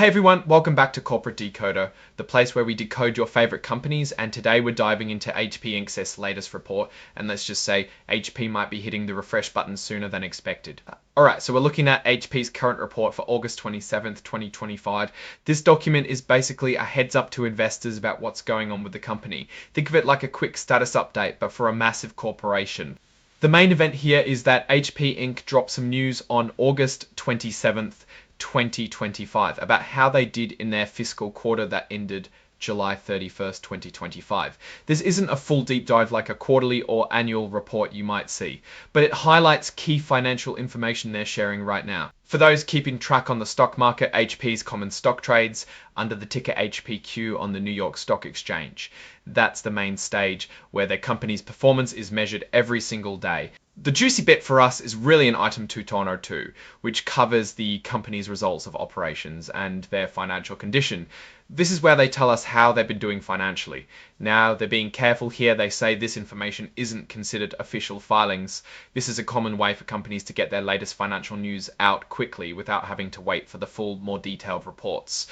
Hey everyone, welcome back to Corporate Decoder, the place where we decode your favorite companies, and today we're diving into HP Inc.'s latest report, and let's just say HP might be hitting the refresh button sooner than expected. Alright, so we're looking at HP's current report for August 27th, 2025. This document is basically a heads up to investors about what's going on with the company. Think of it like a quick status update, but for a massive corporation. The main event here is that HP Inc. dropped some news on August 27th, 2025 about how they did in their fiscal quarter that ended July 31st, 2025. This isn't a full deep dive like a quarterly or annual report you might see, but it highlights key financial information they're sharing right now. For those keeping track on the stock market, HP's common stock trades under the ticker HPQ on the New York Stock Exchange. That's the main stage where their company's performance is measured every single day. The juicy bit for us is really in item 2.02, which covers the company's results of operations and their financial condition. This is where they tell us how they've been doing financially. Now, they're being careful here. They say this information isn't considered official filings. This is a common way for companies to get their latest financial news out quickly without having to wait for the full, more detailed reports.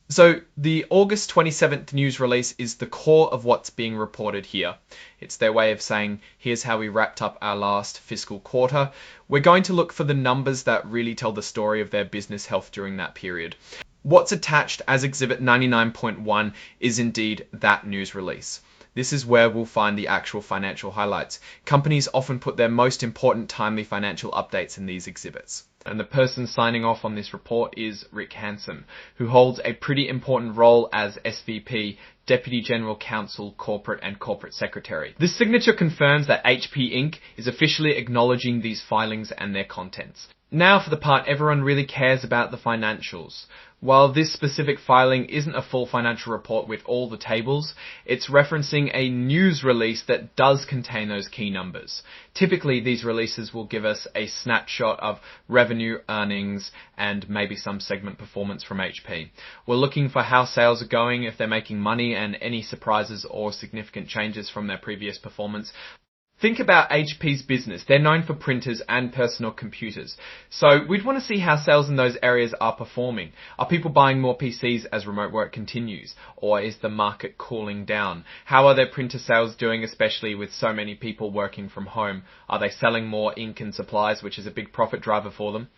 So the August 27th news release is the core of what's being reported here. It's their way of saying, here's how we wrapped up our last fiscal quarter. We're going to look for the numbers that really tell the story of their business health during that period. What's attached as Exhibit 99.1 is indeed that news release. This is where we'll find the actual financial highlights. Companies often put their most important timely financial updates in these exhibits. And the person signing off on this report is Rick Hansen, who holds a pretty important role as SVP, Deputy General Counsel, Corporate and Corporate Secretary. This signature confirms that HP Inc. is officially acknowledging these filings and their contents. Now for the part everyone really cares about, the financials. While this specific filing isn't a full financial report with all the tables, it's referencing a news release that does contain those key numbers. Typically, these releases will give us a snapshot of revenue, earnings, and maybe some segment performance from HP. We're looking for how sales are going, if they're making money, and any surprises or significant changes from their previous performance. Think about HP's business. They're known for printers and personal computers. So we'd want to see how sales in those areas are performing. Are people buying more PCs as remote work continues? Or is the market cooling down? How are their printer sales doing, especially with so many people working from home? Are they selling more ink and supplies, which is a big profit driver for them?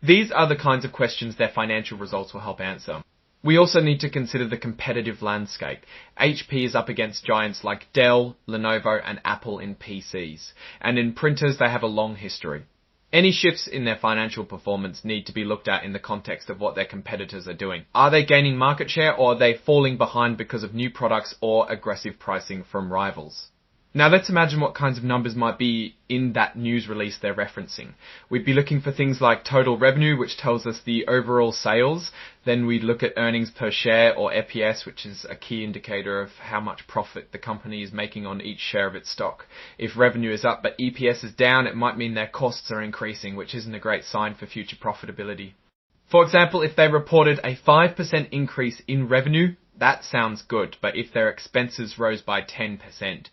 These are the kinds of questions their financial results will help answer. We also need to consider the competitive landscape. HP is up against giants like Dell, Lenovo, and Apple in PCs. And in printers, they have a long history. Any shifts in their financial performance need to be looked at in the context of what their competitors are doing. Are they gaining market share, or are they falling behind because of new products or aggressive pricing from rivals? Now let's imagine what kinds of numbers might be in that news release they're referencing. We'd be looking for things like total revenue, which tells us the overall sales. Then we'd look at earnings per share, or EPS, which is a key indicator of how much profit the company is making on each share of its stock. If revenue is up but EPS is down, it might mean their costs are increasing, which isn't a great sign for future profitability. For example, if they reported a 5% increase in revenue, that sounds good, but if their expenses rose by 10%,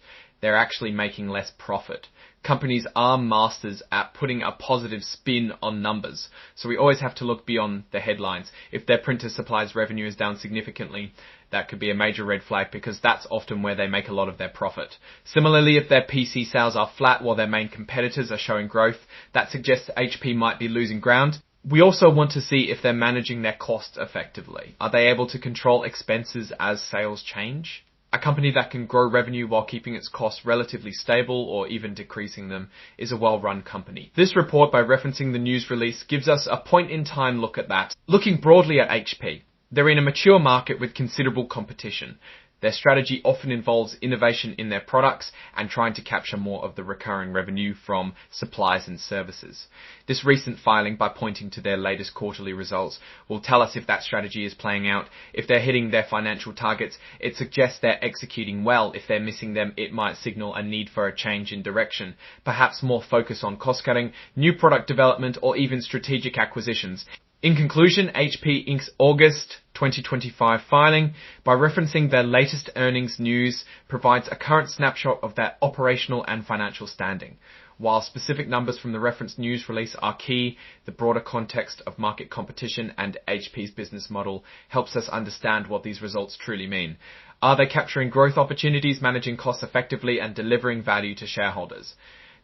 they're actually making less profit. Companies are masters at putting a positive spin on numbers, so we always have to look beyond the headlines. If their printer supplies revenue is down significantly, that could be a major red flag because that's often where they make a lot of their profit. Similarly, if their PC sales are flat while their main competitors are showing growth, that suggests HP might be losing ground. We also want to see if they're managing their costs effectively. Are they able to control expenses as sales change? A company that can grow revenue while keeping its costs relatively stable or even decreasing them is a well-run company. This report, by referencing the news release, gives us a point-in-time look at that. Looking broadly at HP, they're in a mature market with considerable competition. Their strategy often involves innovation in their products and trying to capture more of the recurring revenue from supplies and services. This recent filing, by pointing to their latest quarterly results, will tell us if that strategy is playing out. If they're hitting their financial targets, it suggests they're executing well. If they're missing them, it might signal a need for a change in direction, perhaps more focus on cost cutting, new product development, or even strategic acquisitions. In conclusion, HP Inc.'s August 2025 filing, by referencing their latest earnings news, provides a current snapshot of their operational and financial standing. While specific numbers from the reference news release are key, the broader context of market competition and HP's business model helps us understand what these results truly mean. Are they capturing growth opportunities, managing costs effectively, and delivering value to shareholders?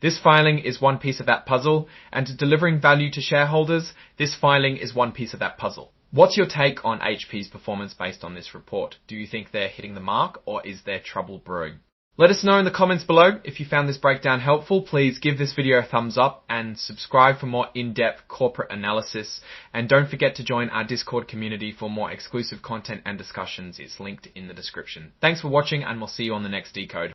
This filing is one piece of that puzzle, and delivering value to shareholders, this filing is one piece of that puzzle. What's your take on HP's performance based on this report? Do you think they're hitting the mark, or is there trouble brewing? Let us know in the comments below. If you found this breakdown helpful, please give this video a thumbs up and subscribe for more in-depth corporate analysis. And don't forget to join our Discord community for more exclusive content and discussions. It's linked in the description. Thanks for watching, and we'll see you on the next Decode.